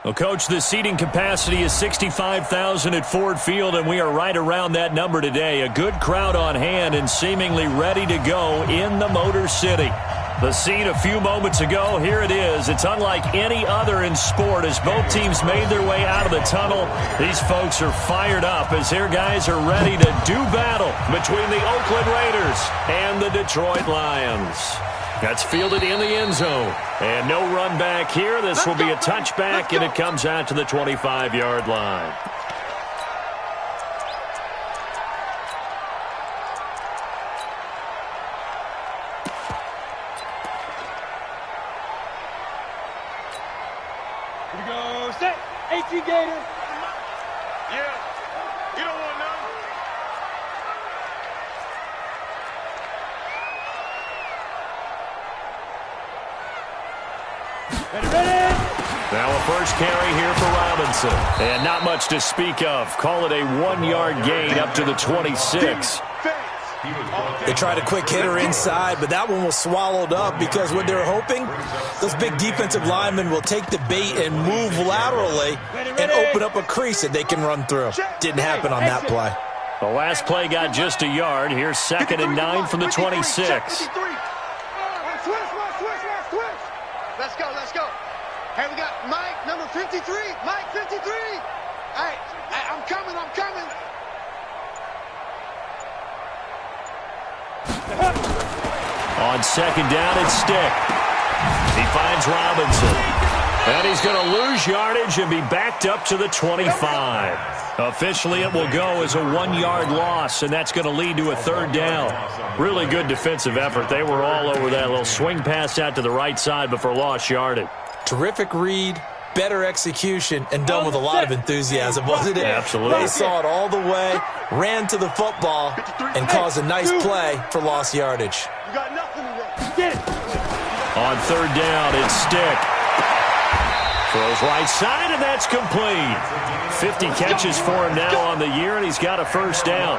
Well, Coach, the seating capacity is 65,000 at Ford Field, and we are right around that number today. A good crowd on hand and seemingly ready to go in the Motor City. The scene a few moments ago, here it is. It's unlike any other in sport as both teams made their way out of the tunnel. These folks are fired up as their guys are ready to do battle between the Oakland Raiders and the Detroit Lions. That's fielded in the end zone. And no run back here. This will be a touchback, and it comes out to the 25-yard line. Here we go. Set. 18 Gator. Yeah. You don't want none. Ready. Now a first carry here for Robinson. And not much to speak of. Call it a 1-yard gain up to the 26. They tried a quick hitter inside, but that one was swallowed up because what they're hoping, those big defensive linemen will take the bait and move laterally and open up a crease that they can run through. Didn't happen on that play. The last play got just a yard. Here's 2nd and 9 from the 26. Let's go, let's go. Hey, we got Mike, number 53. Mike, 53. Hey, I'm coming. On 2nd down, it's Stick. He finds Robinson. And he's going to lose yardage and be backed up to the 25. Officially, it will go as a 1-yard loss, and that's going to lead to a 3rd down. Really good defensive effort. They were all over that little swing pass out to the right side before lost yardage. Terrific read, better execution, and done with a lot of enthusiasm, wasn't it? Absolutely. They saw it all the way, ran to the football, and caused a nice play for lost yardage. You got nothing to get it. On 3rd down, it's Stick. Throws right side, and that's complete. 50 catches for him now on the year, and he's got a 1st down.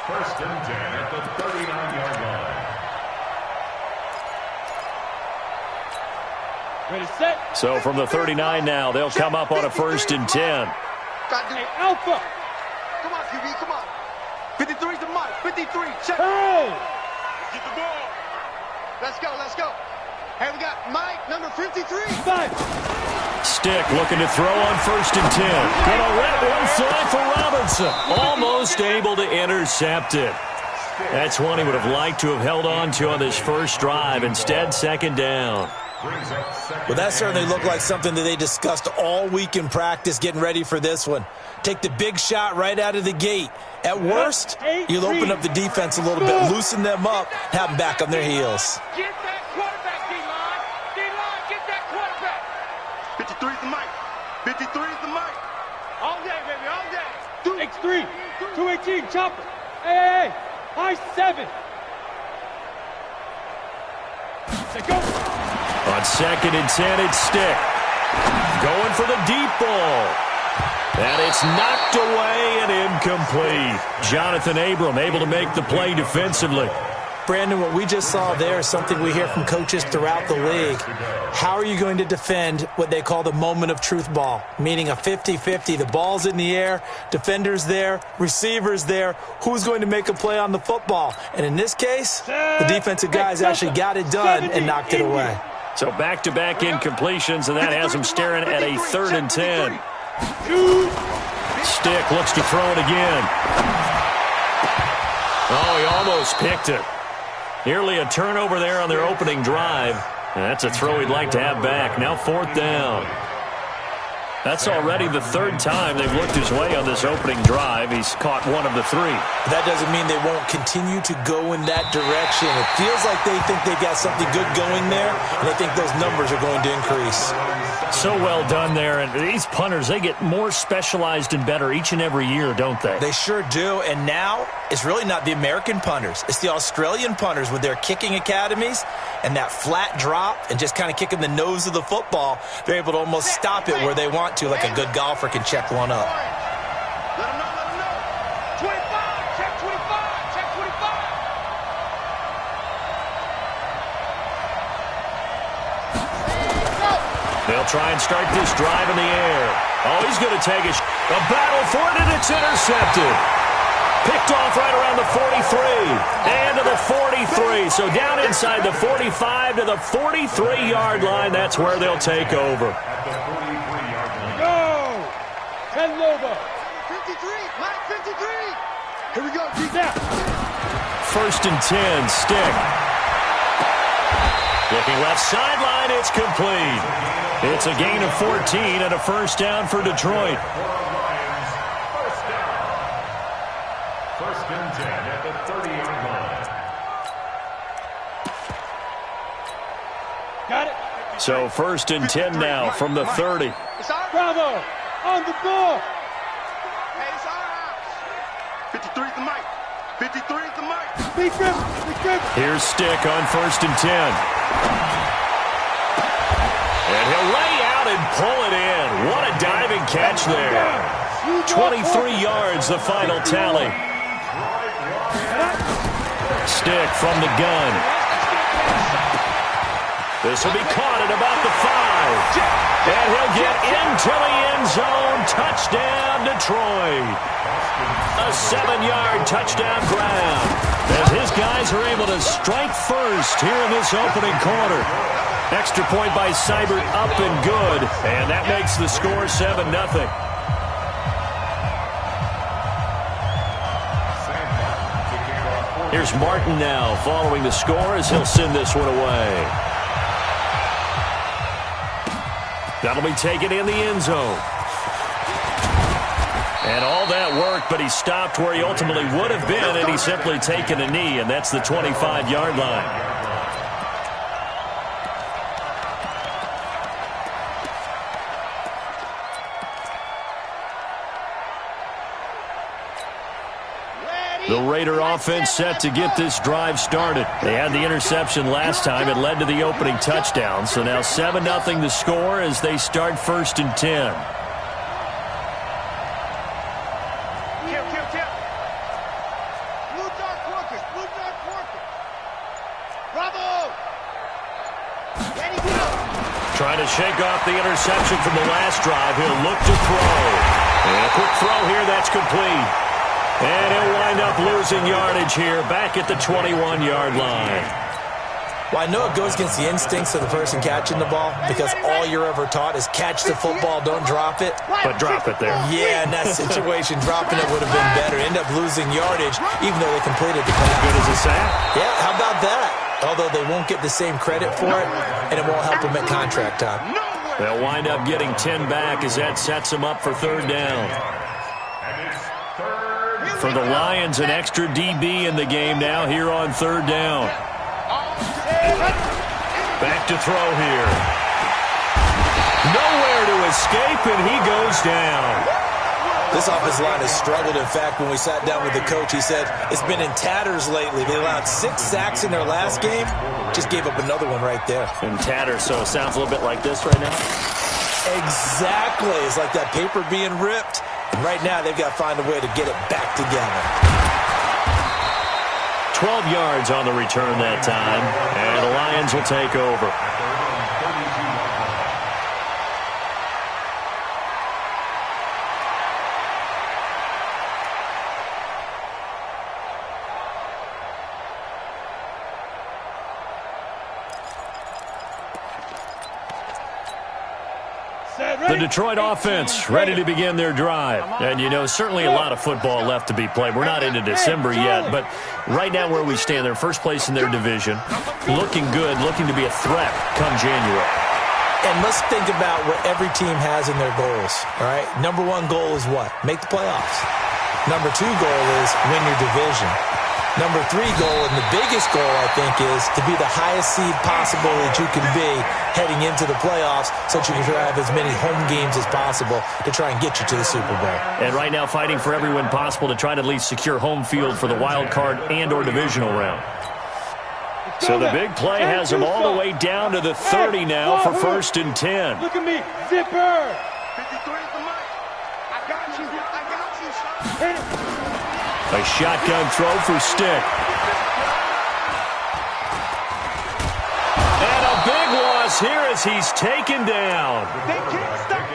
First and 10 at the 39-yard line. Ready, set. So from the 39 now, they'll come up on a 1st and 10. Hey, Alpha. Come on, QB, come on. 53's the Mike. 53, check. Hey. Get the ball. Let's go. Hey, we got Mike, number 53. 5. Stick looking to throw on 1st and 10. Gonna let one fly for Robinson. Almost able to intercept it. That's one he would have liked to have held on to on this first drive. Instead, 2nd down. Well, that certainly looked like something that they discussed all week in practice getting ready for this one. Take the big shot right out of the gate. At worst, you'll open up the defense a little bit, loosen them up, have them back on their heels. Get that quarterback, D-line. D-line, get that quarterback. 53's the Mike. 53's the Mike. All day, baby, all day. X3. 218, chopper. Hey. High 7. Let's go. On 2nd and 10, it's Stick. Going for the deep ball. And it's knocked away and incomplete. Jonathan Abram able to make the play defensively. Brandon, what we just saw there is something we hear from coaches throughout the league. How are you going to defend what they call the moment of truth ball, meaning a 50-50? The ball's in the air, defenders there, receivers there. Who's going to make a play on the football? And in this case, the defensive guys actually got it done and knocked it away. So back-to-back incompletions, and that has him staring at a 3rd and 10. Stick looks to throw it again. Oh, he almost picked it. Nearly a turnover there on their opening drive. And that's a throw he'd like to have back. Now 4th down. That's already the 3rd time they've looked his way on this opening drive. He's caught one of the 3. That doesn't mean they won't continue to go in that direction. It feels like they think they've got something good going there, and they think those numbers are going to increase. So well done there. And these punters, they get more specialized and better each and every year, don't they? They sure do. And now it's really not the American punters. It's the Australian punters with their kicking academies and that flat drop and just kind of kicking the nose of the football. They're able to almost stop it where they want to, like a good golfer can check one up. Let him know. 25, check 25, check 25. They'll try and start this drive in the air. Oh, he's going to take a battle for it, and it's intercepted. Picked off right around the 43 and to the 43. So down inside the 45 to the 43-yard line. That's where they'll take over. Go! 10 over. 53, Mike 53. Here we go, keep that. 1st and 10, Stick. Looking left sideline, it's complete. It's a gain of 14 and a first down for Detroit. First and 10 at the 30-yard line. Got it. So 1st and 10 now from the 30. Bravo! On the ball! Hey, it's our house. 53 is the mic. 53 is the mic. Big grip! Big grip! Here's Stick on 1st and 10. And he'll lay out and pull it in. What a diving catch there. 23 yards, the final tally. Stick from the gun. This will be caught at about the 5. And he'll get into the end zone. Touchdown, Detroit. A 7-yard touchdown grab. As his guys are able to strike first here in this opening quarter. Extra point by Seibert, up and good. And that makes the score 7-0. Here's Martin now following the score as he'll send this one away. That'll be taken in the end zone. And all that work, but he stopped where he ultimately would have been, and he's simply taken a knee, and that's the 25-yard line. The Raider offense set to get this drive started. They had the interception last time. It led to the opening touchdown. So now 7-0 the score as they start 1st and 10. Blue dark workers. Bravo! Ready, go! Trying to shake off the interception from the last drive. He'll look to throw. And a quick throw here. That's complete. And he'll wind up losing yardage here back at the 21-yard line. Well, I know it goes against the instincts of the person catching the ball because all you're ever taught is catch the football, don't drop it. But drop it there. Yeah, in that situation, dropping it would have been better. End up losing yardage even though they completed the pass. Good as a sack. Yeah, how about that? Although they won't get the same credit for it, and it won't help them at contract time. They'll wind up getting 10 back as that sets them up for 3rd down. For the Lions, an extra DB in the game now here on 3rd down. Back to throw here. Nowhere to escape, and he goes down. This offensive line has struggled. In fact, when we sat down with the coach, he said it's been in tatters lately. They allowed 6 sacks in their last game. Just gave up another one right there. In tatters, so it sounds a little bit like this right now? Exactly. It's like that paper being ripped. And right now, they've got to find a way to get it back together. 12 yards on the return that time, and the Lions will take over. The Detroit offense ready to begin their drive. And, you know, certainly a lot of football left to be played. We're not into December yet, but right now where we stand, they're first place in their division. Looking good, looking to be a threat come January. And let's think about what every team has in their goals, all right? Number 1 goal is what? Make the playoffs. Number 2 goal is win your division. Number 3 goal, and the biggest goal, I think, is to be the highest seed possible that you can be heading into the playoffs so that you can have as many home games as possible to try and get you to the Super Bowl. And right now fighting for every win possible to try to at least secure home field for the wild card and or divisional round. So the big play has them all the way down to the 30 now for 1st and 10. Look at me, zipper! 53 is the mic. I got you, son. Hit it! A shotgun throw for Stick. And a big loss here as he's taken down.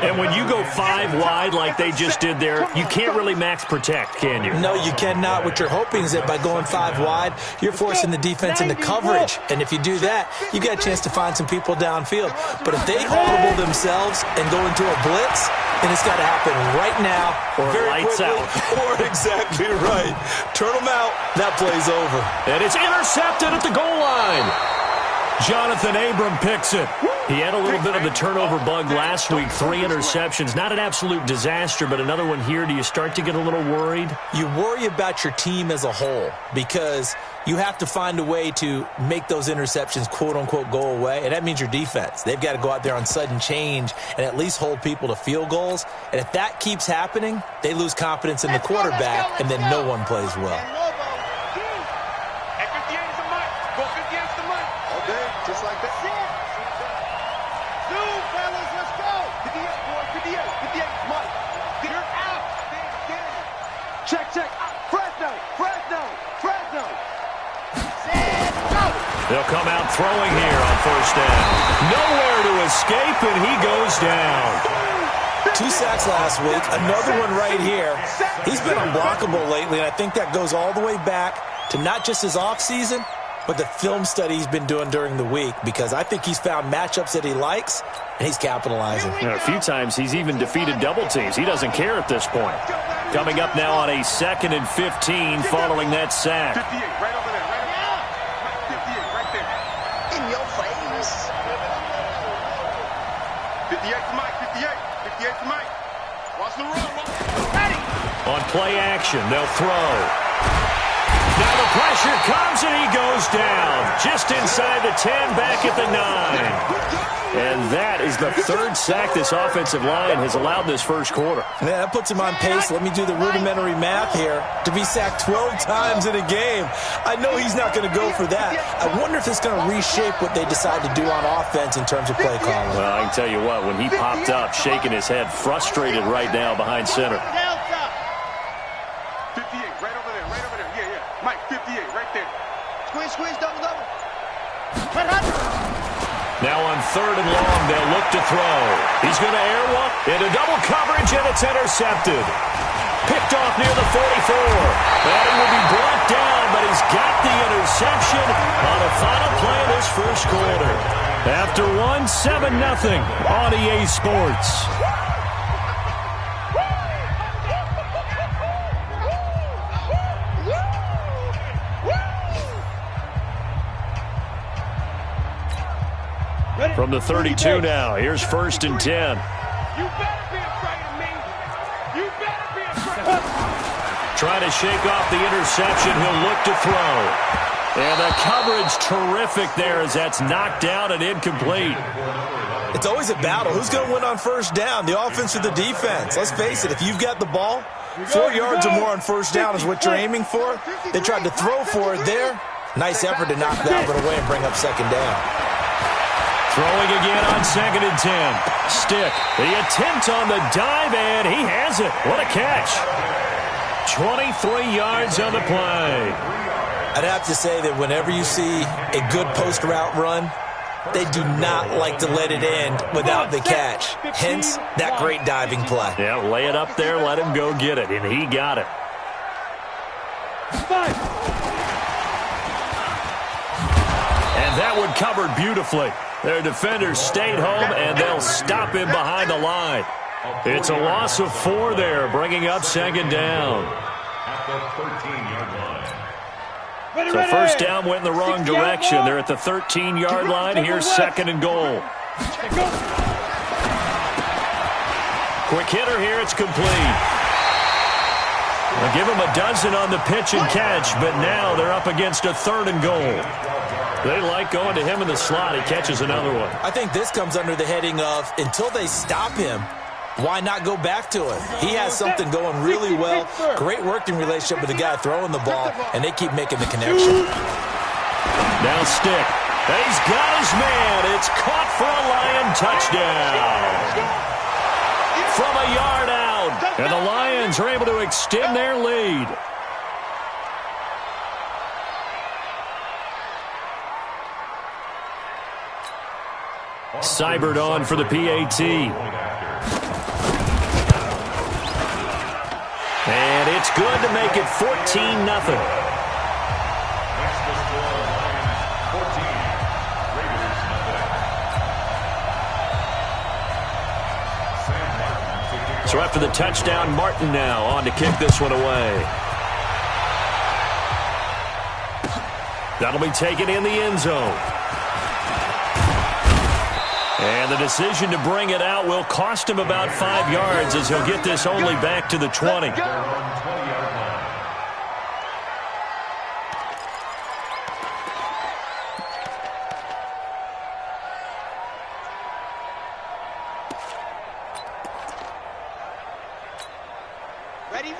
And when you go 5 wide like they just did there, you can't really max protect, can you? No, you cannot. What you're hoping is that by going 5 wide, you're forcing the defense into coverage. And if you do that, you got a chance to find some people downfield. But if they audible themselves and go into a blitz, then it's got to happen right now. Or lights out. Or exactly right. Turn them out. That play's over. And it's intercepted at the goal line. Jonathan Abram picks it. He had a little bit of the turnover bug last week, 3 interceptions. Not an absolute disaster, but another one here. Do you start to get a little worried? You worry about your team as a whole because you have to find a way to make those interceptions, quote-unquote, go away, and that means your defense. They've got to go out there on sudden change and at least hold people to field goals. And if that keeps happening, they lose confidence in the quarterback, and then no one plays well. Just like that. Zoom, fellas, let's go. 58, boy, 58, Mike. Get her out. Check. Fresno. Set, go. They'll come out throwing here on first down. Nowhere to escape, and he goes down. 2 sacks last week, another one right here. He's been unblockable lately, and I think that goes all the way back to not just his offseason, but the film study he's been doing during the week, because I think he's found matchups that he likes, and he's capitalizing. A few times he's even defeated double teams. He doesn't care at this point. Coming up now on a 2nd and 15 following that sack. 58, right over there, right now. 58, right there. In your face. 58 to Mike, 58 to Mike. Watch the run. Ready. On play action, they'll throw. Now the pressure comes and he goes down. Just inside the 10, back at the 9. And that is the 3rd sack this offensive line has allowed this first quarter. Yeah, that puts him on pace. Let me do the rudimentary math here. To be sacked 12 times in a game. I know he's not going to go for that. I wonder if it's going to reshape what they decide to do on offense in terms of play calling. Well, I can tell you what, when he popped up, shaking his head, frustrated right now behind center. 58, right over there. Yeah. Mike, 58, right there. Squeeze, double. Now on 3rd and long, they'll look to throw. He's going to air one into double coverage, and it's intercepted. Picked off near the 44. And it will be brought down, but he's got the interception on the final play of this first quarter. After 7-0 on EA Sports. From the 32 now, here's 1st and 10. You better be afraid of me. You better be afraid. Trying to shake off the interception, he'll look to throw. And the coverage terrific there as that's knocked down and incomplete. It's always a battle. Who's going to win on first down, the offense or the defense? Let's face it, if you've got the ball, 4 yards or more on first down is what you're aiming for. They tried to throw for it there. Nice effort to knock that one away and bring up 2nd down. Throwing again on 2nd and 10. Stick. The attempt on the dive, and he has it. What a catch. 23 yards on the play. I'd have to say that whenever you see a good post route run, they do not like to let it end without the catch. Hence, that great diving play. Yeah, lay it up there, let him go get it, and he got it. And that one covered beautifully. Their defenders stayed home, and they'll stop him behind the line. It's a loss of 4 there, bringing up 2nd down. At the 13-yard line. So first down went in the wrong direction. They're at the 13-yard line. Here's 2nd and goal. Quick hitter here. It's complete. They'll give him a dozen on the pitch and catch, but now they're up against a 3rd and goal. They like going to him in the slot. He catches another one. I think this comes under the heading of until they stop him, why not go back to it? He has something going really well. Great working relationship with the guy throwing the ball, and they keep making the connection. Now Stick. He's got his man. It's caught for a Lion touchdown. From a yard out. And the Lions are able to extend their lead. Seibert on for the PAT. And it's good to make it 14-0. So after the touchdown, Martin now on to kick this one away. That'll be taken in the end zone. And the decision to bring it out will cost him about 5 yards as he'll get this only back to the 20.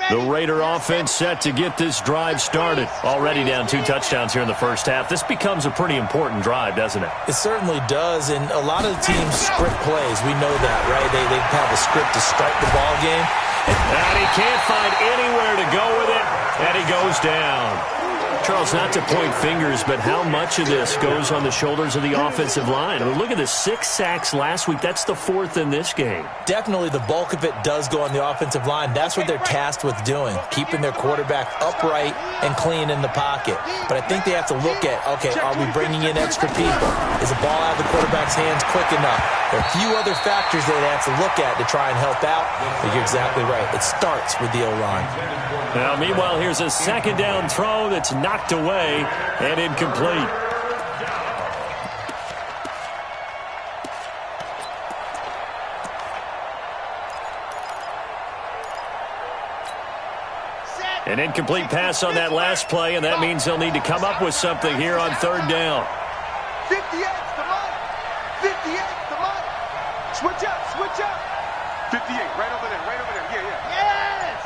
The Raider offense set to get this drive started. Already down 2 touchdowns here in the first half. This becomes a pretty important drive, doesn't it? It certainly does, and a lot of the teams script plays. We know that, right? They have a script to start the ball game. And he can't find anywhere to go with it, and he goes down. Charles, not to point fingers, but how much of this goes on the shoulders of the offensive line? I mean, look at the 6 sacks last week. That's the 4th in this game. Definitely the bulk of it does go on the offensive line. That's what they're tasked with doing, keeping their quarterback upright and clean in the pocket. But I think they have to look at, okay, are we bringing in extra people? Is the ball out of the quarterback's hands quick enough? There are a few other factors they have to look at to try and help out. But you're exactly right. It starts with the O-line. Now, meanwhile, here's a 2nd down throw that's knocked away and incomplete. An incomplete pass on that last play, and that means they'll need to come up with something here on 3rd down. 58, come on. 58, come on. Switch up, switch up. 58, right over there, right over there. Yeah, yeah. Yes!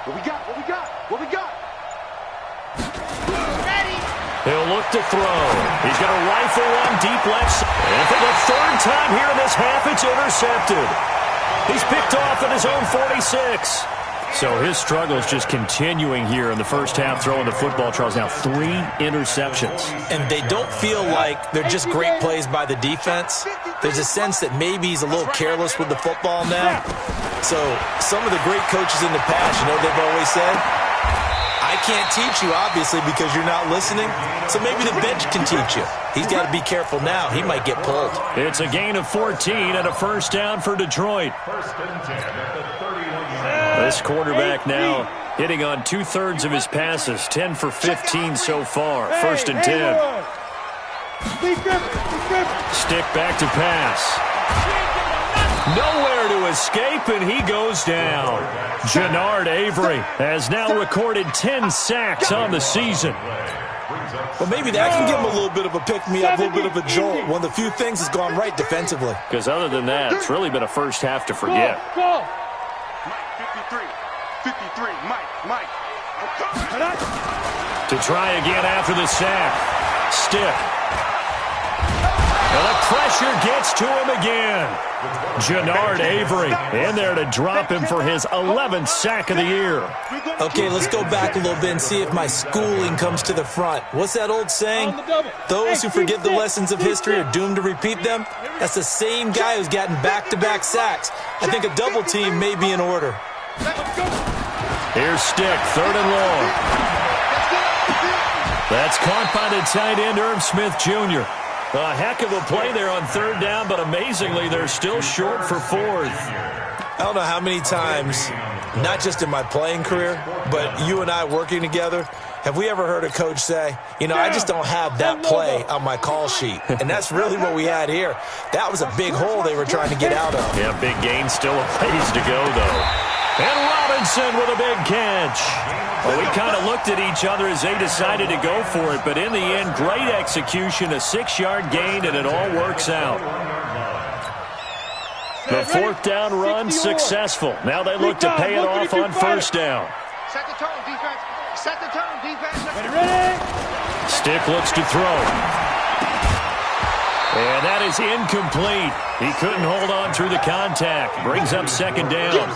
What we got, what we got, what we got? Ready? He'll look to throw. He's going to rifle one deep left side. And for the 3rd time here in this half, it's intercepted. He's picked off at his own 46. So his struggles just continuing here in the first half, throwing the football. Charles, now 3 interceptions. And they don't feel like they're just great plays by the defense. There's a sense that maybe he's a little careless with the football now. So some of the great coaches in the past, you know, they've always said, I can't teach you, obviously, because you're not listening. So maybe the bench can teach you. He's got to be careful now. He might get pulled. It's a gain of 14 and a 1st down for Detroit. This quarterback now hitting on 2/3 of his passes, 10 for 15 so far. 1st and 10. Stick back to pass. Nowhere to escape, and he goes down. Jannard Avery has now recorded 10 sacks on the season. Well, maybe that can give him a little bit of a pick-me-up, a little bit of a jolt. One of the few things has gone right defensively. Because other than that, it's really been a first half to forget. Mike, 53. 53, Mike. To try again after the sack. Stick. And the pressure gets to him again. Jannard Avery in there to drop him for his 11th sack of the year. Okay, let's go back a little bit and see if my schooling comes to the front. What's that old saying? Those who forget the lessons of history are doomed to repeat them. That's the same guy who's gotten back-to-back sacks. I think a double team may be in order. Here's Stick, 3rd and long. That's caught by the tight end, Irv Smith Jr. A heck of a play there on 3rd down, but amazingly, they're still short for 4th. I don't know how many times, not just in my playing career, but you and I working together, have we ever heard a coach say, you know, I just don't have that play on my call sheet. And that's really what we had here. That was a big hole they were trying to get out of. Yeah, big gain, still a ways to go, though. And Robinson with a big catch. Well, we kind of looked at each other as they decided to go for it, but in the end, great execution, a 6-yard gain, and it all works out. The 4th down run successful. Now they look to pay it off on 1st down. Set the tone, defense. Set the tone, defense. Ready? Stick looks to throw. And that is incomplete. He couldn't hold on through the contact. Brings up 2nd down.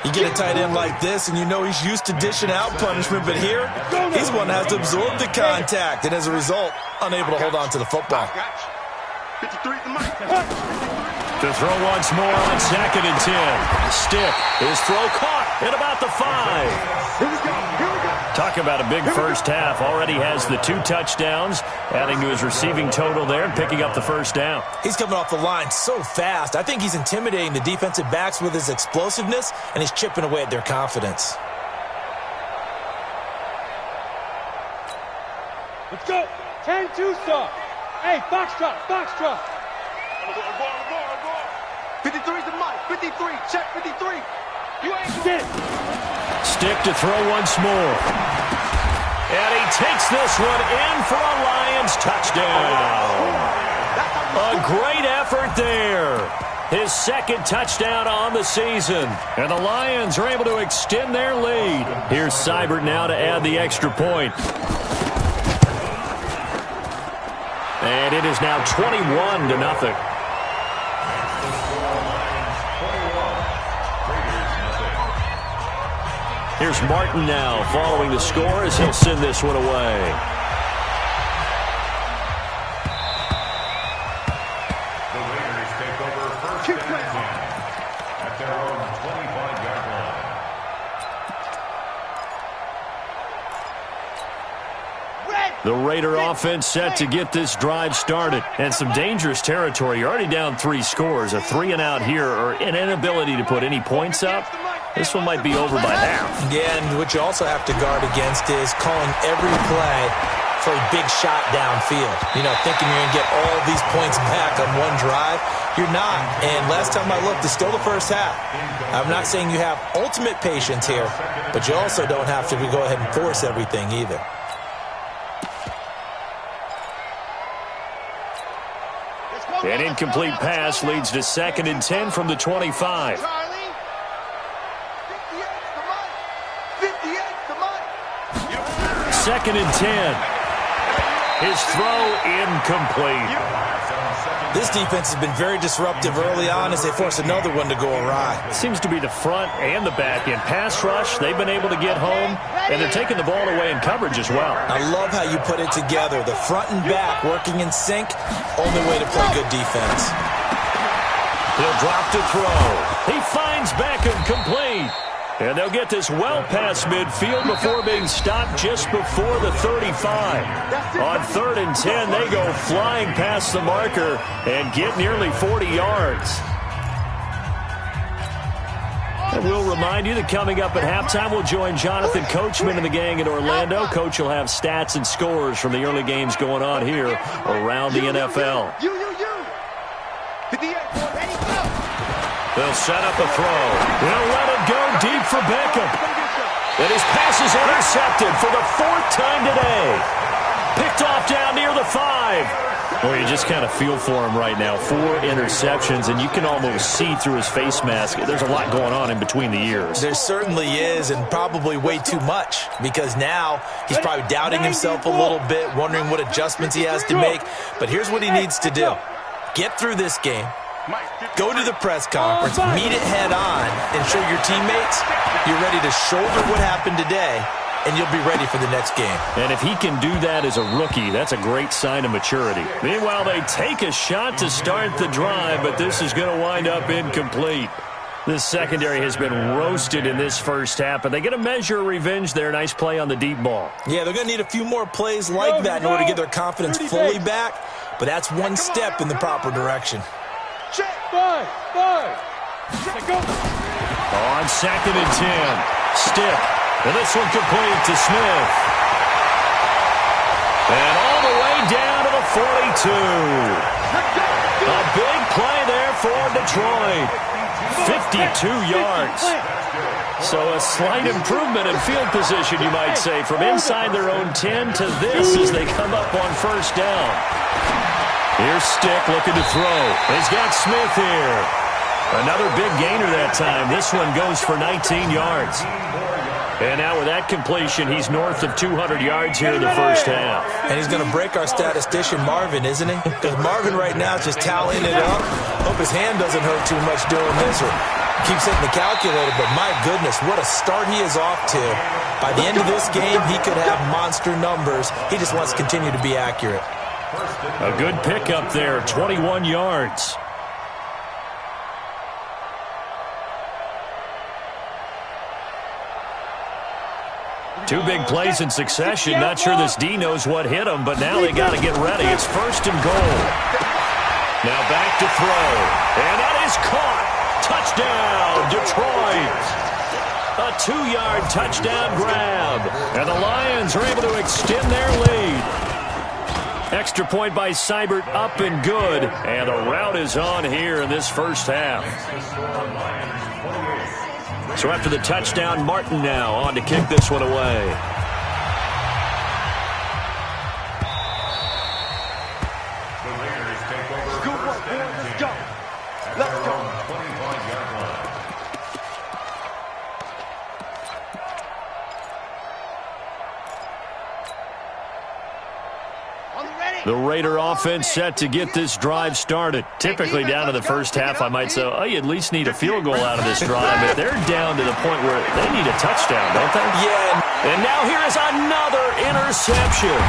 You get a tight end like this, and you know he's used to dishing out punishment, but here, he's one that has to absorb the contact, and as a result, unable to hold on to the football. 53's the mic. To throw once more on 2nd and 10. Stick. His throw caught at about the 5. Here we go. Here we go. Talk about a big first half. Already has the 2 touchdowns, adding to his receiving total there and picking up the first down. He's coming off the line so fast. I think he's intimidating the defensive backs with his explosiveness, and he's chipping away at their confidence. Let's go. 10-2 stop. Hey, foxtrot, foxtrot. 53's the mic. 53. Check 53. You ain't Stick. Stick to throw once more. And he takes this one in for a Lions touchdown. A great effort there. His 2nd touchdown on the season. And the Lions are able to extend their lead. Here's Seibert now to add the extra point. And it is now 21-0. Here's Martin now following the score as he'll send this one away. The Raiders take over 1st and 10 at their own 25-yard line. The Raider offense set to get this drive started. And some dangerous territory. You're already down 3 scores. A 3-and-out here or an inability to put any points up. This one might be over by half. Yeah, and what you also have to guard against is calling every play for a big shot downfield. You know, thinking you're going to get all these points back on one drive. You're not. And last time I looked, it's still the first half. I'm not saying you have ultimate patience here, but you also don't have to go ahead and force everything either. An incomplete pass leads to 2nd and 10 from the 25. 2nd and 10. His throw incomplete. This defense has been very disruptive early on as they force another one to go awry. Seems to be the front and the back end. Pass rush, they've been able to get home, and they're taking the ball away in coverage as well. I love how you put it together. The front and back working in sync, only way to play good defense. He'll drop to throw. He finds Beckham complete. And they'll get this well past midfield before being stopped just before the 35. On 3rd and 10, they go flying past the marker and get nearly 40 yards. And we'll remind you that coming up at halftime, we'll join Jonathan Coachman and the gang in Orlando. Coach will have stats and scores from the early games going on here around the NFL. They'll set up a throw. They'll let it go deep for Beckham. And his pass is intercepted for the 4th time today. Picked off down near the 5. Well, you just kind of feel for him right now. 4 interceptions, and you can almost see through his face mask. There's a lot going on in between the ears. There certainly is, and probably way too much, because now he's probably doubting himself a little bit, wondering what adjustments he has to make. But here's what he needs to do. Get through this game. Go to the press conference, meet it head on, and show your teammates you're ready to shoulder what happened today, and you'll be ready for the next game. And if he can do that as a rookie, that's a great sign of maturity. Meanwhile, they take a shot to start the drive, but this is going to wind up incomplete. This secondary has been roasted in this first half, but they get a measure of revenge there. Nice play on the deep ball. Yeah, they're going to need a few more plays like that in order to get their confidence fully back, but that's one step in the proper direction. Check. 5. Check go. On 2nd and 10. Stick. And this one complete to Smith. And all the way down to the 42. A big play there for Detroit. 52 yards. So a slight improvement in field position, you might say, from inside their own 10 to this as they come up on 1st down. Here's Stick looking to throw. He's got Smith here. Another big gainer that time. This one goes for 19 yards. And now with that completion, he's north of 200 yards here in the first half. And he's going to break our statistician Marvin, isn't he? Because Marvin right now is just tallying it up. Hope his hand doesn't hurt too much doing this or keeps hitting the calculator. But my goodness, what a start he is off to. By the end of this game, he could have monster numbers. He just wants to continue to be accurate. A good pickup there, 21 yards. Two big plays in succession. Not sure this D knows what hit him, but now they got to get ready. It's 1st and goal. Now back to throw. And that is caught. Touchdown, Detroit. A 2-yard touchdown grab. And the Lions are able to extend their lead. Extra point by Seibert, up and good. And the route is on here in this first half. So after the touchdown, Martin now on to kick this one away. The Raiders take over. Good work, boys. Let's go. Let's go. 25-yard line. The Raider offense set to get this drive started. Typically down to the first half, I might say, oh, you at least need a field goal out of this drive. But they're down to the point where they need a touchdown, don't they? Yeah. And now here is another interception.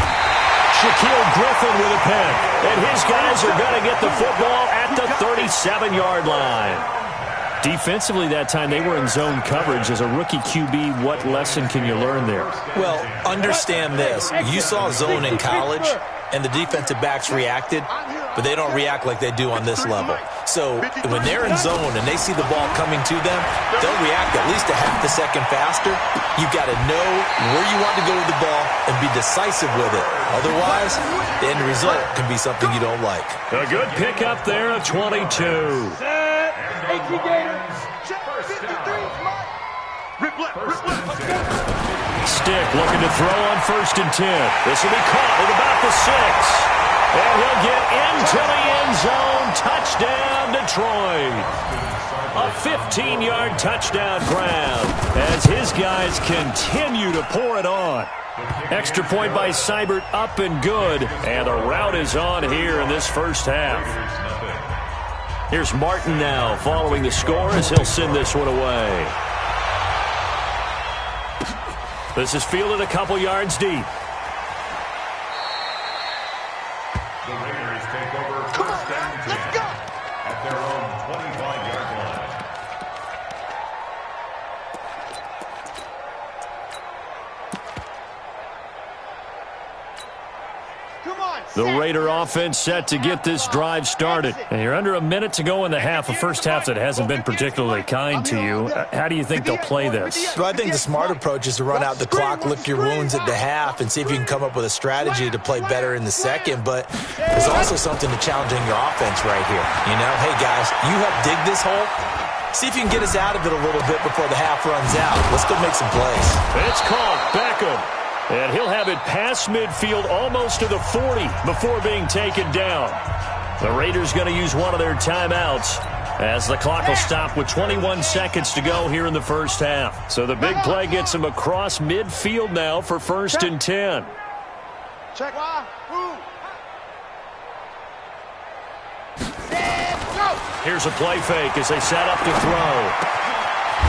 Shaquille Griffin with a pick. And his guys are going to get the football at the 37-yard line. Defensively that time, they were in zone coverage. As a rookie QB, what lesson can you learn there? Well, understand this. You saw zone in college, and the defensive backs reacted, but they don't react like they do on this level. So when they're in zone and they see the ball coming to them, they'll react at least a half a second faster. You've got to know where you want to go with the ball and be decisive with it. Otherwise, the end result can be something you don't like. A good pickup there of 22. Stick looking to throw on 1st and 10. This will be caught at about the 6. And he'll get into the end zone. Touchdown, Detroit. A 15-yard touchdown grab as his guys continue to pour it on. Extra point by Seibert, up and good. And the route is on here in this first half. Here's Martin now following the score as he'll send this one away. This is fielded a couple yards deep. The Raiders take over 1st and 10 at their own 25-yard line. The Raider offense set to get this drive started. And you're under a minute to go in the half, a first half that hasn't been particularly kind to you. How do you think they'll play this? Well, I think the smart approach is to run out the clock, lick your wounds at the half, and see if you can come up with a strategy to play better in the second. But there's also something to challenging your offense right here. You know, hey, guys, you help dig this hole. See if you can get us out of it a little bit before the half runs out. Let's go make some plays. It's called Beckham. And he'll have it past midfield almost to the 40 before being taken down. The Raiders going to use one of their timeouts as the clock will stop with 21 seconds to go here in the first half. So the big play gets him across midfield now for 1st and 10. Check. Here's a play fake as they set up to throw.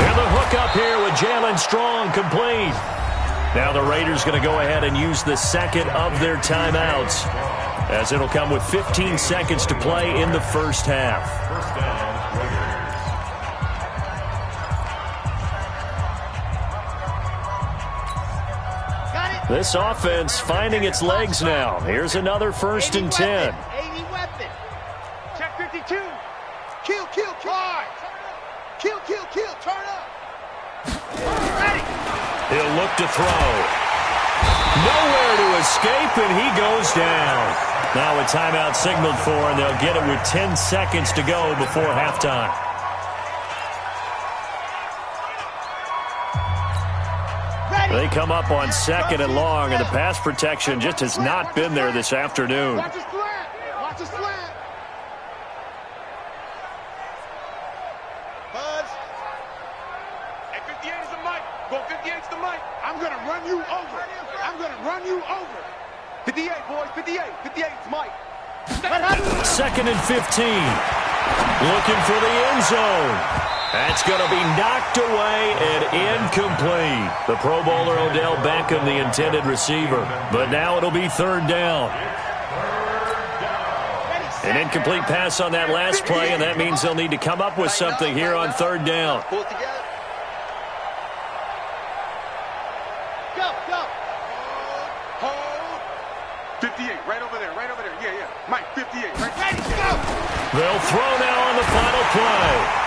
And the hook up here with Jalen Strong complete. Now the Raiders going to go ahead and use the second of their timeouts as it'll come with 15 seconds to play in the first half. First down, Raiders. This offense finding its legs now. Here's another 1st and 10. 80 weapon. Check 52. Kill. Hard. Kill. Turn up. Ready. He'll look to throw. Nowhere to escape, and he goes down. Now a timeout signaled for, and they'll get it with 10 seconds to go before halftime. They come up on 2nd and long, and the pass protection just has not been there this afternoon. Watch the slant. Buzz. Hey, 58 is the mic. Go 58 is the mic. I'm going to run you over. 58, boys. 58 is Mike. 2nd and 15. Looking for the end zone. That's going to be knocked away and incomplete. The Pro Bowler Odell Beckham, the intended receiver. But now it'll be 3rd down. An incomplete pass on that last play, and that means they'll need to come up with something here on third down. Pull it together. Go, go. Hold. 58, right over there, right over there. Yeah, yeah. Mike, 58, right. Ready, go. They'll throw now on the final play.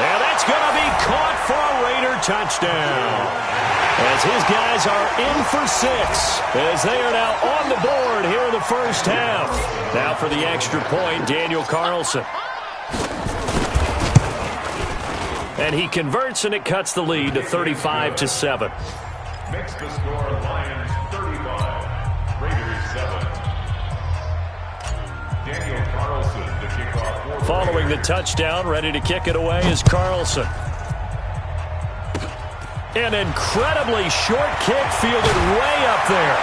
And that's going to be caught for a Raider touchdown. As his guys are in for 6, as they are now on the board here in the first half. Now for the extra point, Daniel Carlson. And he converts, and it cuts the lead to 35-7. Makes the score Lions 35, Raiders 7. Daniel Carlson, the kickoff. Following the touchdown, ready to kick it away is Carlson. An incredibly short kick fielded way up there.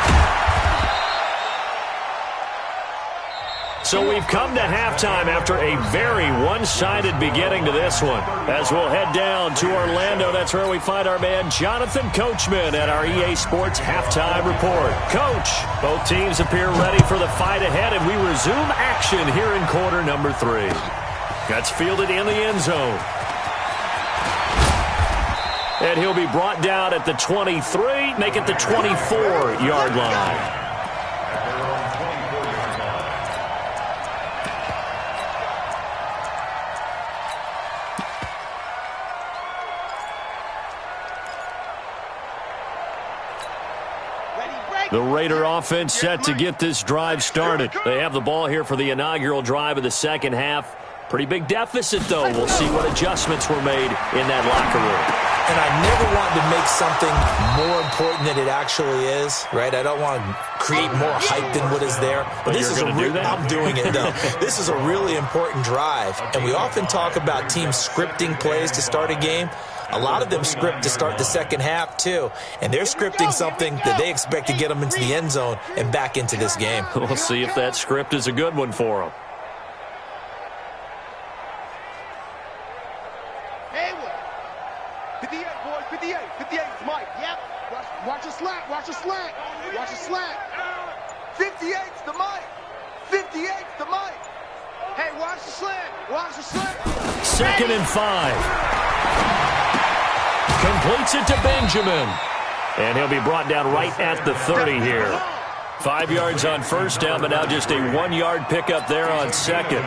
So we've come to halftime after a very one-sided beginning to this one. As we'll head down to Orlando, that's where we find our man Jonathan Coachman at our EA Sports Halftime Report. Coach, both teams appear ready for the fight ahead, and we resume action here in quarter number 3. That's fielded in the end zone. And he'll be brought down at the 23, make it the 24-yard line. The Raider offense set to get this drive started. They have the ball here for the inaugural drive of the second half. Pretty big deficit, though. We'll see what adjustments were made in that locker room. And I never want to make something more important than it actually is, right? I don't want to create more hype than what is there. But this is I'm doing it, though. This is a really important drive. And we often talk about teams scripting plays to start a game. A lot of them script to start the second half, too. And they're scripting something that they expect to get them into the end zone and back into this game. We'll see if that script is a good one for them. Watch a slant, watch a slant, watch a slant. 58's the mic. 58's the mic. Hey, watch the slant, watch the slant. 2nd and 5. Completes it to Benjamin. And he'll be brought down right at the 30 here. 5 yards on first down, but now just a 1-yard pickup there on second.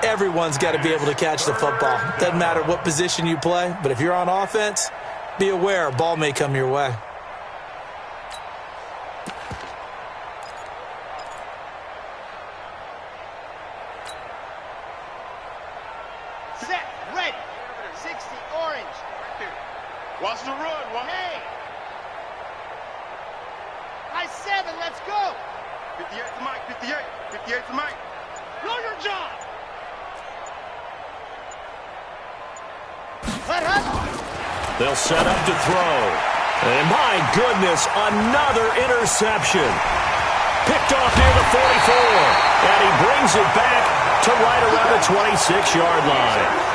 Everyone's got to be able to catch the football. Doesn't matter what position you play, but if you're on offense, be aware a ball may come your way. Set, ready. 60, orange. Watch the run, watch. Hey. High 7, let's go. 58's the mic, 58. 58's the mic. Know your job. Let us. They'll set up to throw. And my goodness, another interception. Picked off near the 44. And he brings it back to right around the 26-yard line.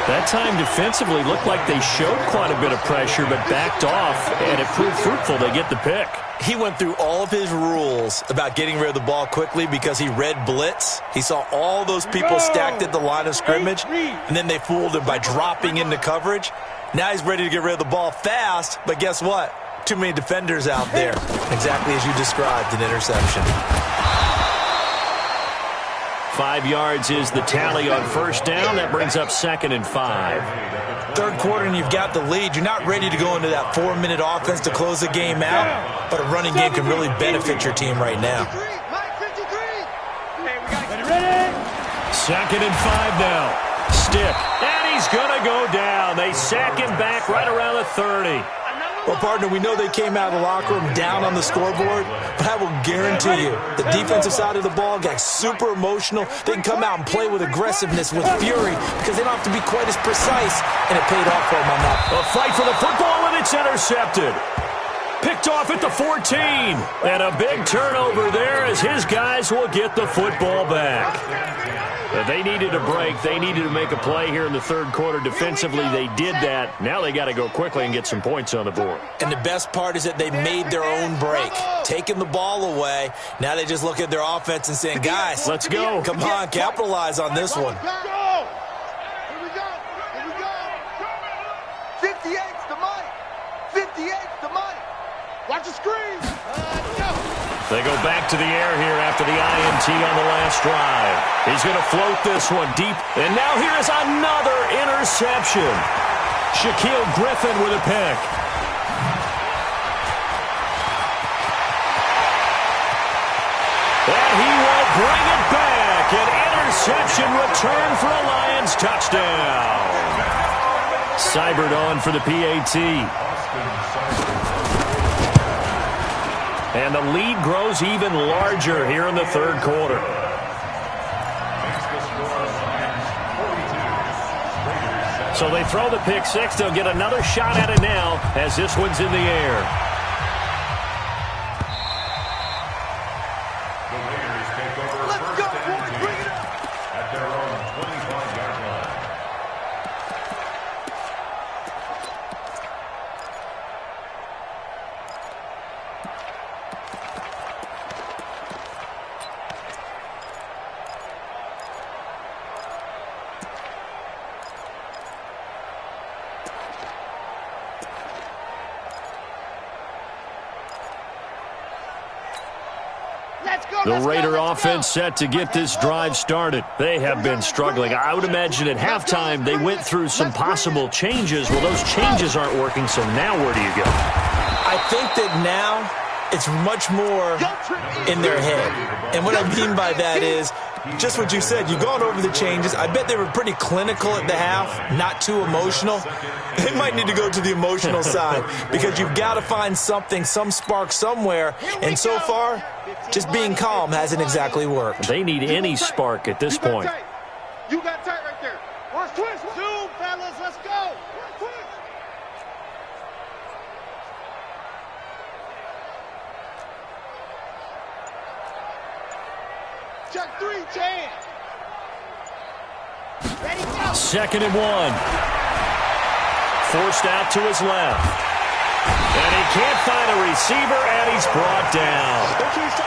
That time defensively looked like they showed quite a bit of pressure but backed off, and it proved fruitful. They get the pick. He went through all of his rules about getting rid of the ball quickly because he read blitz. He saw all those people stacked at the line of scrimmage, and then they fooled him by dropping into coverage. Now he's ready to get rid of the ball fast, but guess what? Too many defenders out there. Exactly as you described, an interception. 5 yards is the tally on first down. That brings up 2nd and 5. Third quarter and you've got the lead. You're not ready to go into that 4-minute offense to close the game out, but a running game can really benefit your team right now. Ready? 2nd and 5 now. Stick. And he's going to go down. They sack him back right around the 30. Well, partner, we know they came out of the locker room down on the scoreboard, but I will guarantee you the defensive side of the ball got super emotional. They can come out and play with aggressiveness, with fury, because they don't have to be quite as precise, and it paid off for them on that. A fight for the football, and it's intercepted. Picked off at the 14. And a big turnover there as his guys will get the football back. They needed a break. They needed to make a play here in the third quarter. Defensively, they did that. Now they got to go quickly and get some points on the board. And the best part is that they made their own break, taking the ball away. Now they just look at their offense and saying, guys, let's go. Come on, capitalize on this one. Here we go. 58's the money. 58's the money. Watch the screen. They go back to the air here after the INT on the last drive. He's going to float this one deep. And now here is another interception. Shaquille Griffin with a pick. And he will bring it back. An interception return for a Lions touchdown. Seibert on for the PAT. And the lead grows even larger here in the third quarter. So they throw the pick six. They'll get another shot at it now as this one's in the air. Let's go, boys. Bring it up. At their own 25-yard line. The Raider offense set to get this drive started. They have been struggling. I would imagine at halftime they went through some possible changes. Well, those changes aren't working, so now where do you go? I think that now it's much more in their head. And what I mean by that is just what you said. You've gone over the changes. I bet they were pretty clinical at the half, not too emotional. They might need to go to the emotional side because you've got to find something, some spark somewhere. And so far, just being calm hasn't exactly worked. They need any spark at this point. You got tight right there. Watch twist. Zoom, fellas. Let's go. Check 3, Chan. Ready, go. 2nd and 1. Forced out to his left. And he can't find a receiver, and he's brought down.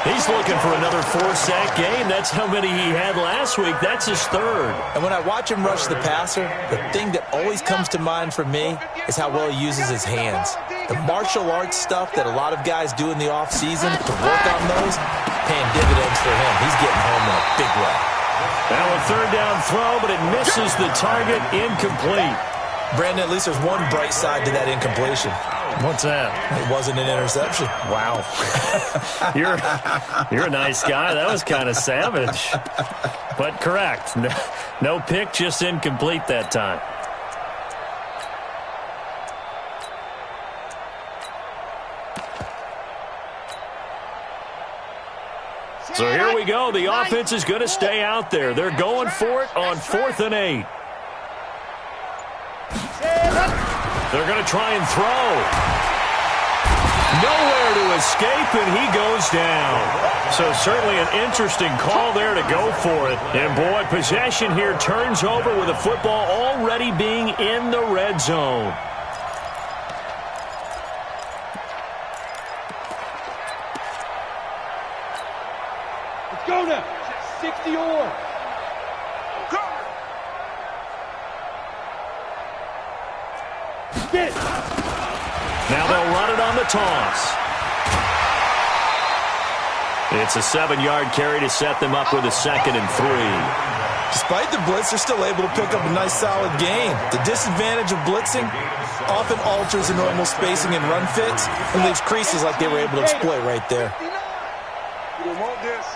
He's looking for another 4-sack game. That's how many he had last week. That's his third. And when I watch him rush the passer, the thing that always comes to mind for me is how well he uses his hands. The martial arts stuff that a lot of guys do in the offseason to work on those, paying dividends for him. He's getting home in a big way. Now a third down throw, but it misses the target, incomplete. Brandon, at least there's one bright side to that incompletion. What's that? It wasn't an interception. Wow. You're a nice guy. That was kind of savage. But correct. No pick, just incomplete that time. So here we go. The offense is going to stay out there. They're going for it on 4th and 8. They're going to try and throw. Nowhere to escape, and he goes down. So certainly an interesting call there to go for it. And, boy, possession here turns over with the football already being in the red zone. Let's go now. 60 or. Get it. Now they'll run it on the toss. It's a 7-yard carry to set them up with a 2nd and 3. Despite the blitz, they're still able to pick up a nice, solid gain. The disadvantage of blitzing often alters the normal spacing and run fits and leaves creases like they were able to exploit right there. You want this.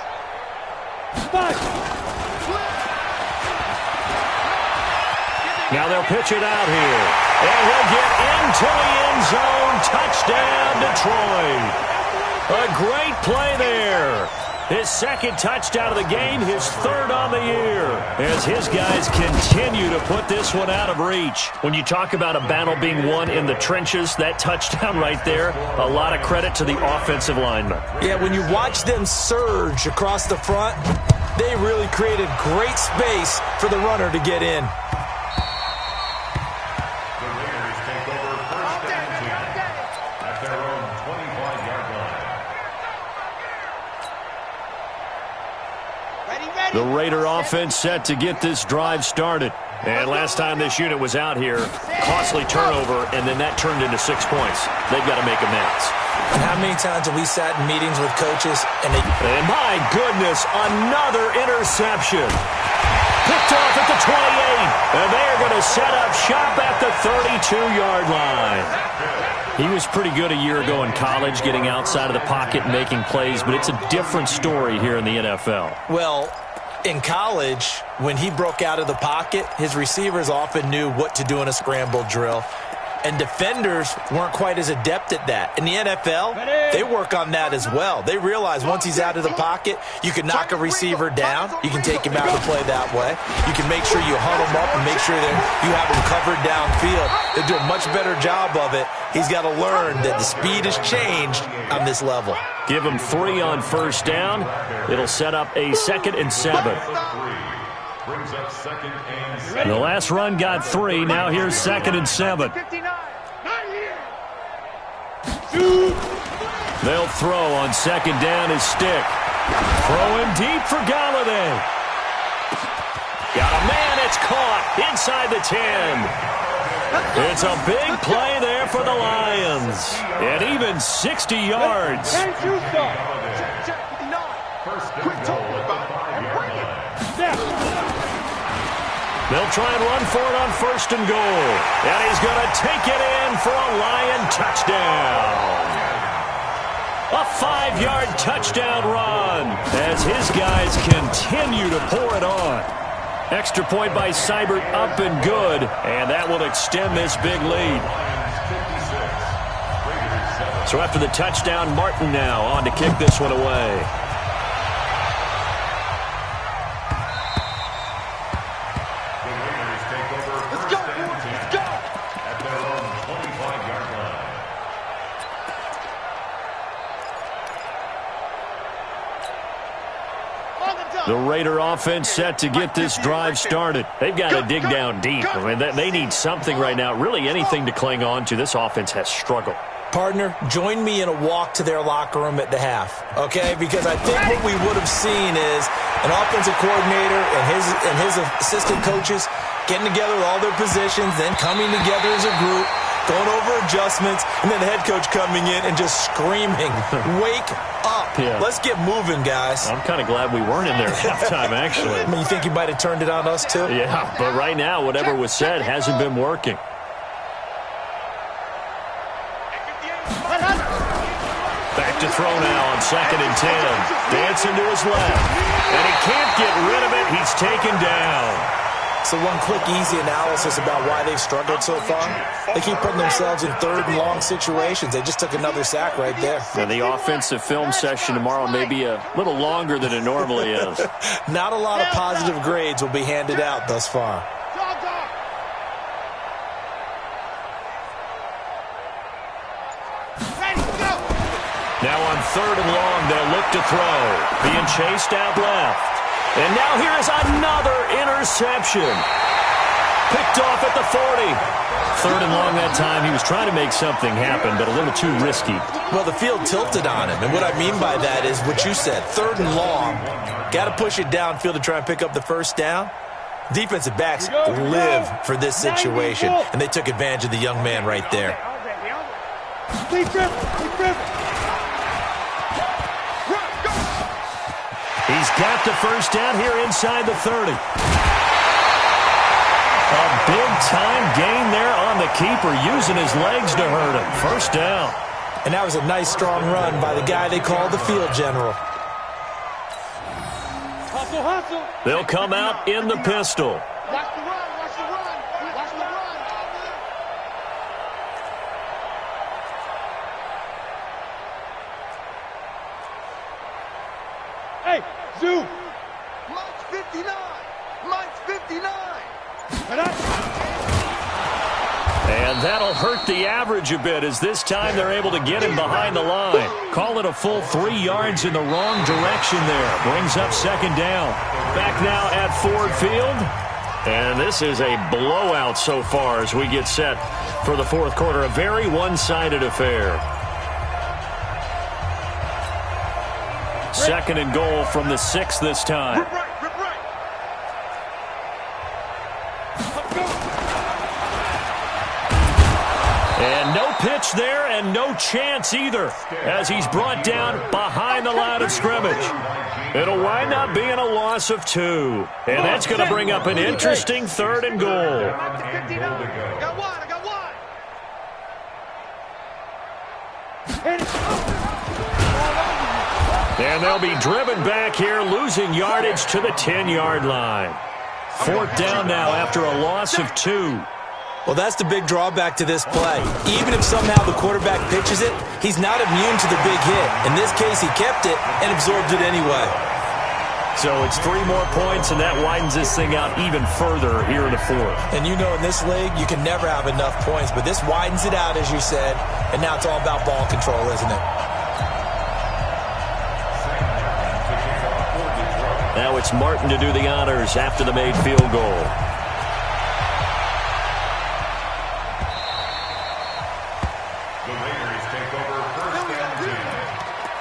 Now they'll pitch it out here. And he'll get into the end zone. Touchdown, Detroit. A great play there. His 2nd touchdown of the game, his 3rd on the year. As his guys continue to put this one out of reach. When you talk about a battle being won in the trenches, that touchdown right there, a lot of credit to the offensive lineman. Yeah, when you watch them surge across the front, They really created great space for the runner to get in. The Raiders take over first and 10 at their own 25-yard line. The Raider offense set to get this drive started. And last time this unit was out here, costly turnover, and then that turned into 6 points. They've got to make amends. And how many times have we sat in meetings with coaches and my goodness, another interception. Picked off at the 28. And they are going to set up shop at the 32-yard line. He was pretty good a year ago in college, getting outside of the pocket and making plays, but it's a different story here in the NFL. Well, in college, when he broke out of the pocket, his receivers often knew what to do in a scramble drill. And defenders weren't quite as adept at that. In the NFL, they work on that as well. They realize once he's out of the pocket, you can knock a receiver down. You can take him out to play that way. You can make sure you huddle him up and make sure that you have him covered downfield. They do a much better job of it. He's got to learn that the speed has changed on this level. Give him 3 on first down. It'll set up a 2nd and 7. Brings up 2nd and 7. The last run got 3. Now here's 2nd and 7. They'll throw on 2nd down his stick. Throwing deep for Galladay. Got a man, it's caught inside the 10. It's a big play there for the Lions. And even 60 yards. They'll try and run for it on 1st and goal. And he's going to take it in for a Lion touchdown. A 5-yard touchdown run as his guys continue to pour it on. Extra point by Seibert, up and good. And that will extend this big lead. So after the touchdown, Martin now on to kick this one away. The Raider offense set to get this drive started. They've got to dig down deep. I mean, they need something right now, really anything to cling on to. This offense has struggled. Partner, join me in a walk to their locker room at the half, okay? Because I think what we would have seen is an offensive coordinator and his assistant coaches getting together with all their positions, then coming together as a group, going over adjustments, and then the head coach coming in and just screaming, wake up. Yeah. Let's get moving, guys. I'm kind of glad we weren't in there at halftime, actually. I mean, you think you might have turned it on us, too? Yeah, but right now, whatever was said hasn't been working. Back to throw now on 2nd and 10. Dancing to his left. And he can't get rid of it. He's taken down. So one quick, easy analysis about why they've struggled so far. They keep putting themselves in 3rd and long situations. They just took another sack right there. Now, the offensive film session tomorrow may be a little longer than it normally is. Not a lot of positive grades will be handed out thus far. Now on 3rd and long, they'll look to throw. Being chased out left. And now here's another interception. Picked off at the 40. 3rd and long that time. He was trying to make something happen, but a little too risky. Well, the field tilted on him. And what I mean by that is what you said. 3rd and long. Got to push it downfield to try and pick up the first down. Defensive backs live for this situation. And they took advantage of the young man right there. He's got the first down here inside the 30. A big-time gain there on the keeper, using his legs to hurt him. First down. And that was a nice, strong run by the guy they call the field general. Hustle, hustle. They'll come out in the pistol. Watch the run, watch the run, watch the run. Hey, Zoo. Mike's 59. Mike's 59. And that'll hurt the average a bit, as this time they're able to get him behind the line. Call it a full 3 yards in the wrong direction there. Brings up second down. Back now at Ford Field. And this is a blowout so far as we get set for the fourth quarter. A very one-sided affair. Second and goal from the 6 this time. Rip right, rip right. And no pitch there and no chance either, as he's brought down behind the line of scrimmage. It'll wind up being a loss of 2. And that's going to bring up an interesting third and goal. I got one. And they'll be driven back here, losing yardage to the 10-yard line. Fourth down now after a loss of 2. Well, that's the big drawback to this play. Even if somehow the quarterback pitches it, he's not immune to the big hit. In this case, he kept it and absorbed it anyway. So it's 3 more points, and that widens this thing out even further here in the fourth. And you know in this league, you can never have enough points, but this widens it out, as you said, and now it's all about ball control, isn't it? Now it's Martin to do the honors after the made field goal. The Raiders take over first and 10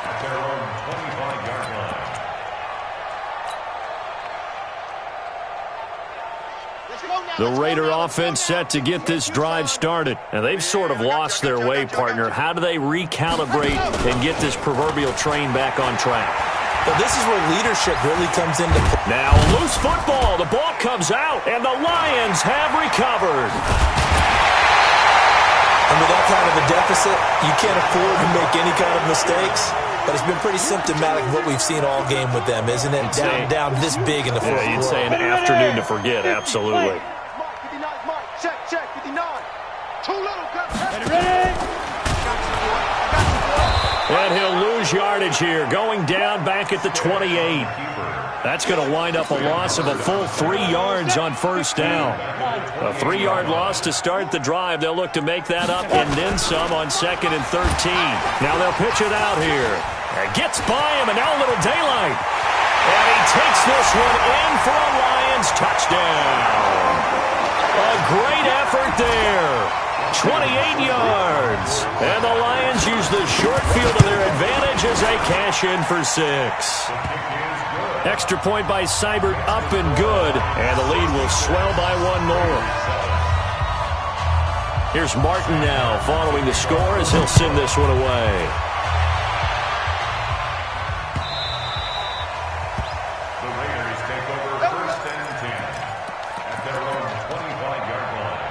at their own 25-yard line. The Raider offense set to get this drive started. And they've sort of lost their way, partner. How do they recalibrate and get this proverbial train back on track? Well, this is where leadership really comes into play. Now loose football. The ball comes out, and the Lions have recovered. And with that kind of a deficit, you can't afford to make any kind of mistakes. But it's been pretty symptomatic of what we've seen all game with them, isn't it? Down this big in the fourth quarter. Yeah, you'd say an afternoon to forget, absolutely. Mike, 59, Mike. Check, 59. Too little, Ready? And he'll lose yardage here, going down back at the 28. That's going to wind up a loss of a full 3 yards on first down. A 3-yard loss to start the drive. They'll look to make that up and then some on second and 13. Now they'll pitch it out here. It gets by him, and now a little daylight. And he takes this one in for a Lions touchdown. A great effort there. 28 yards. And the Lions use the short field to their advantage as they cash in for 6. Extra point by Seibert, up and good. And the lead will swell by 1 more. Here's Martin now following the score as he'll send this one away. The Raiders take over first and 10 at their own 25-yard line.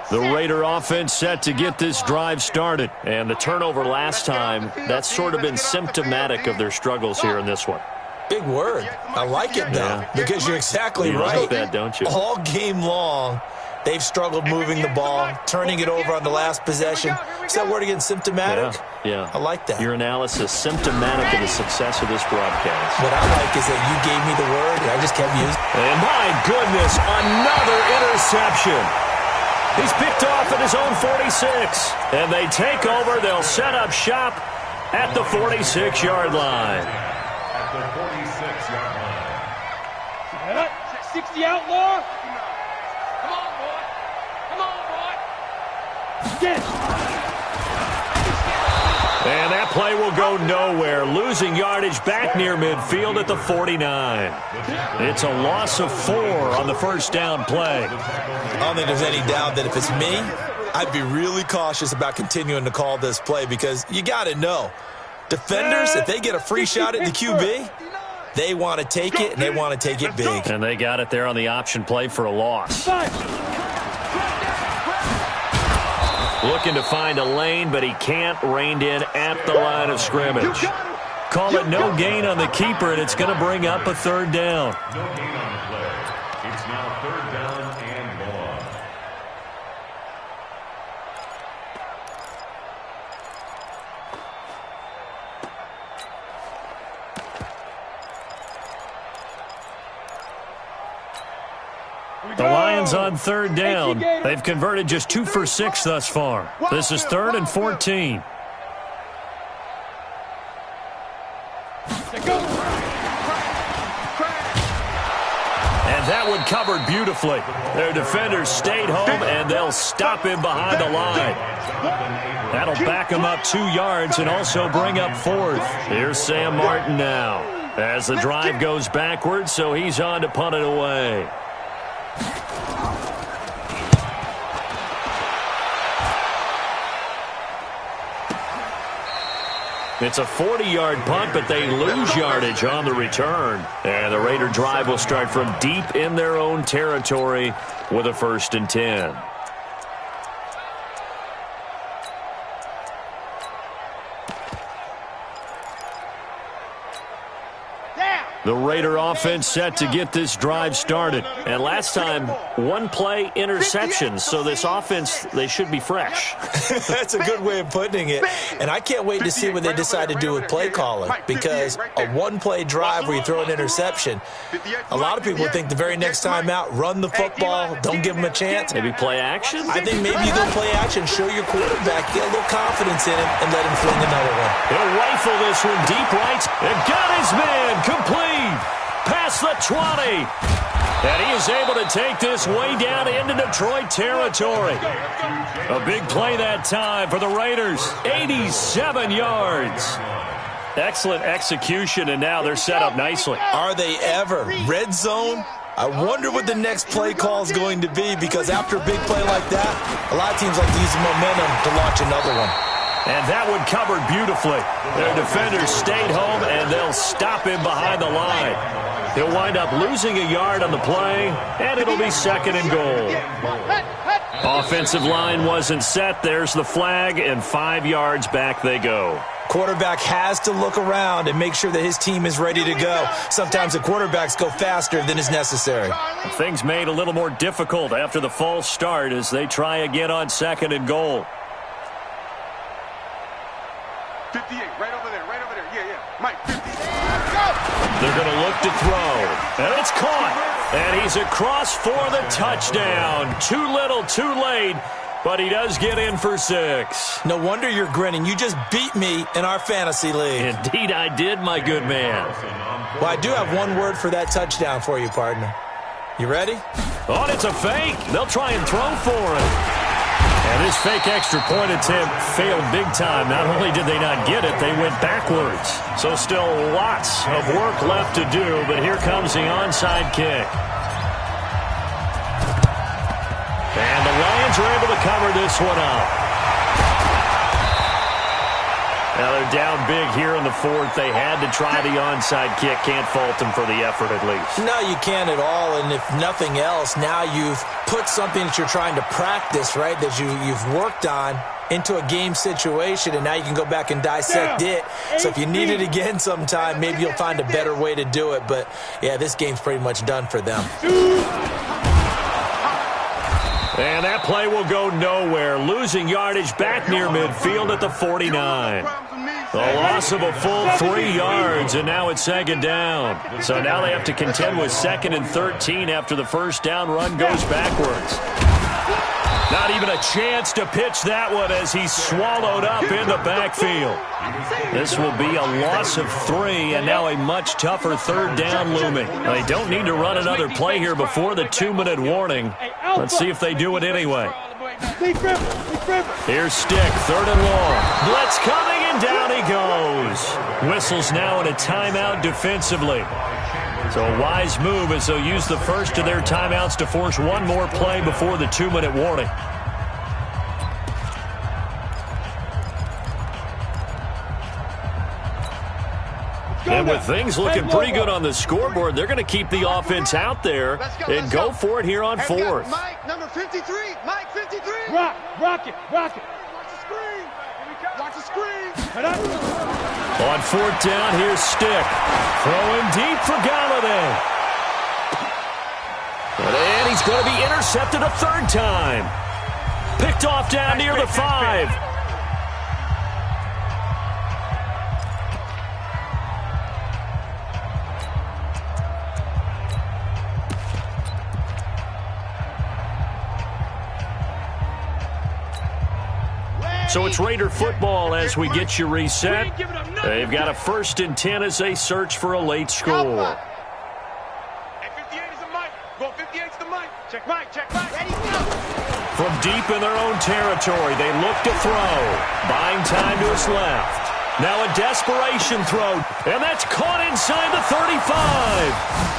The Raider offense set to get this drive started. And the turnover last time, that's sort of been symptomatic of their struggles here in this one. Big word. I like it, though, because you're exactly You right. like that, don't you? All game long, they've struggled moving the ball, turning it over on the last possession. Is that word again, symptomatic? Yeah. I like that. Your analysis, symptomatic of the success of this broadcast. What I like is that you gave me the word, and I just kept using it. And my goodness, another interception. He's picked off at his own 46. And they take over. They'll set up shop at the 46-yard line. At the 46-yard line. 60 outlaw. Come on, boy. Come on, boy. Get. And that play will go nowhere, losing yardage back near midfield at the 49. It's a loss of 4 on the first down play. I don't think there's any doubt that if it's me, I'd be really cautious about continuing to call this play because you got to know, defenders, if they get a free shot at the QB, they want to take it, and they want to take it big. And they got it there on the option play for a loss. Looking to find a lane, but he can't. Reined in at the line of scrimmage. Call it no gain on the keeper, and it's going to bring up a third down. No gain on the play. It's now third down and The Lions on third down. They've converted just 2 for 6 thus far. This is 3rd and 14. And that one covered beautifully. Their defenders stayed home, and they'll stop him behind the line. That'll back him up 2 yards and also bring up 4th. Here's Sam Martin now as the drive goes backwards, so he's on to punt it away. It's a 40-yard punt, but they lose yardage on the return. And the Raider drive will start from deep in their own territory with a 1st and 10. The Raider offense set to get this drive started. And last time, 1-play interception. So this offense, they should be fresh. That's a good way of putting it. And I can't wait to see what they decide to do with play calling. Because a 1-play drive where you throw an interception, a lot of people think the very next time out, run the football, don't give them a chance. Maybe play action? I think maybe you go play action, show your quarterback, get a little confidence in him, and let him fling another one. He'll rifle this one deep right. And got his man complete. Past the 20. And he is able to take this way down into Detroit territory. A big play that time for the Raiders. 87 yards. Excellent execution, and now they're set up nicely. Are they ever? Red zone? I wonder what the next play call is going to be, because after a big play like that, a lot of teams like to use the momentum to launch another one. And that one covered beautifully. Their defenders stayed home, and they'll stop him behind the line. He'll wind up losing a yard on the play, and it'll be 2nd and goal. Offensive line wasn't set. There's the flag, and 5 yards back they go. Quarterback has to look around and make sure that his team is ready to go. Sometimes the quarterbacks go faster than is necessary. Things made a little more difficult after the false start as they try again on 2nd and goal. 58, right over there. Yeah. Mike, 58. They're going to look to throw. And it's caught. And he's across for the touchdown. Too little, too late. But he does get in for 6. No wonder you're grinning. You just beat me in our fantasy league. Indeed I did, my good man. Well, I do have one word for that touchdown for you, partner. You ready? Oh, and it's a fake. They'll try and throw for it. And this fake extra point attempt failed big time. Not only did they not get it, they went backwards. So still lots of work left to do, but here comes the onside kick. And the Lions are able to cover this one up. Now they're down big here in the 4th. They had to try the onside kick. Can't fault them for the effort at least. No, you can't at all. And if nothing else, now you've put something that you're trying to practice, right, that you've worked on into a game situation, and now you can go back and dissect it. So if you need it again sometime, maybe you'll find a better way to do it. But, yeah, this game's pretty much done for them. And that play will go nowhere. Losing yardage back near midfield at the 49. The loss of a full 3 yards, and now it's 2nd down. So now they have to contend with 2nd and 13 after the first down run goes backwards. Not even a chance to pitch that one as he's swallowed up in the backfield. This will be a loss of 3, and now a much tougher 3rd down looming. They don't need to run another play here before the 2-minute warning. Let's see if they do it anyway. Here's Stick, 3rd and long. Blitz coming, and down he goes. Whistles now in a timeout defensively. So a wise move as they'll use the first of their timeouts to force one more play before the 2-minute warning. And with things looking pretty good on the scoreboard, they're going to keep the offense out there and go for it here on 4th. Mike, number 53. Mike, 53. Rock it. Watch the screen. Watch the screen. On 4th down, here's Stick. Throwing deep for Galladay. And he's going to be intercepted a 3rd time. Picked off down near the 5. So it's Raider football as we get you reset. They've got a 1st and 10 as they search for a late score. Hey, 58 is the mic. Go 58 is the mic. Check mic, check mic. Ready, go. From deep in their own territory, they look to throw. Buying time to his left. Now a desperation throw, and that's caught inside the 35.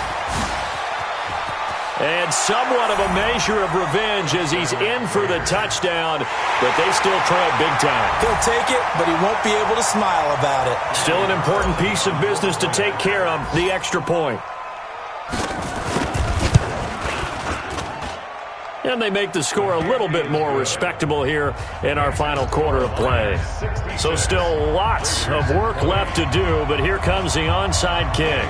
And somewhat of a measure of revenge as he's in for the touchdown, but they still trail big time. He'll take it, but he won't be able to smile about it. Still an important piece of business to take care of, the extra point. And they make the score a little bit more respectable here in our final quarter of play. So still lots of work left to do, but here comes the onside kick.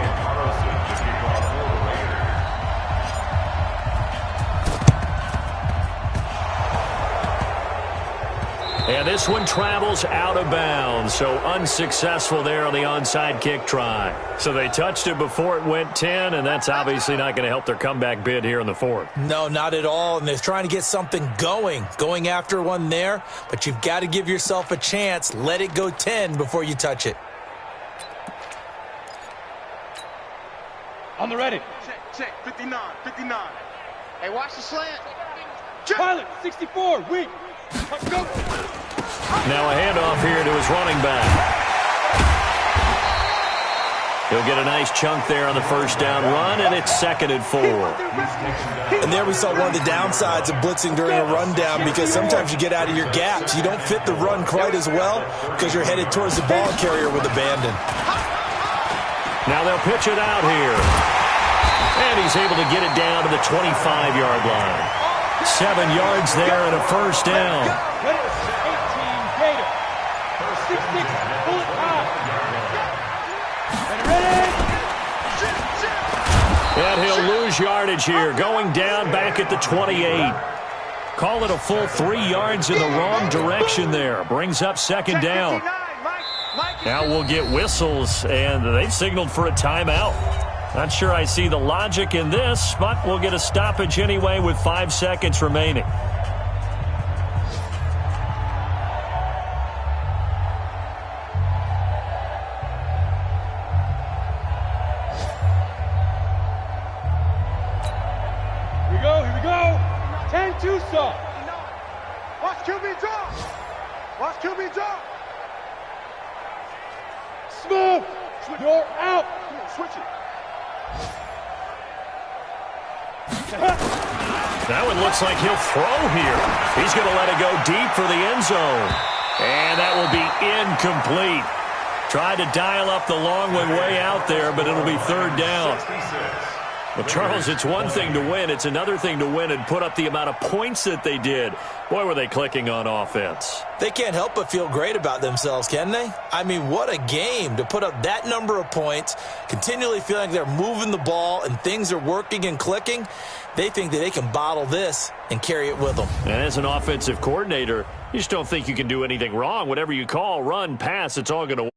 And this one travels out of bounds, so unsuccessful there on the onside kick try. So they touched it before it went 10, and that's obviously not going to help their comeback bid here in the 4th. No, not at all, and they're trying to get something going after one there, but you've got to give yourself a chance. Let it go 10 before you touch it. On the ready. Check, 59, 59. Hey, watch the slant. Pilot, 64, weak. Go. Now a handoff here to his running back. He'll get a nice chunk there on the 1st down run, and it's 2nd and 4. And there we saw one of the downsides of blitzing during a rundown, because sometimes you get out of your gaps. You don't fit the run quite as well because you're headed towards the ball carrier with abandon. Now they'll pitch it out here. And he's able to get it down to the 25-yard line. 7 yards there and a 1st down. 18 Gator. 6-6 bullet time. Ready? And he'll lose yardage here, going down back at the 28. Call it a full 3 yards in the wrong direction there. Brings up 2nd down. Now we'll get whistles, and they've signaled for a timeout. Not sure I see the logic in this, but we'll get a stoppage anyway with 5 seconds remaining. Here we go. 10-2 saw. Watch QB drop. Watch QB drop. Smooth. You're out. Come on, switch it. That one looks like he'll throw here. He's going to let it go deep for the end zone. And that will be incomplete. Tried to dial up the long one way out there, but it'll be 3rd down. Well, Charles, it's one thing to win. It's another thing to win and put up the amount of points that they did. Boy, were they clicking on offense. They can't help but feel great about themselves, can they? I mean, what a game to put up that number of points, continually feeling they're moving the ball and things are working and clicking. They think that they can bottle this and carry it with them. And as an offensive coordinator, you just don't think you can do anything wrong. Whatever you call, run, pass, it's all going to work.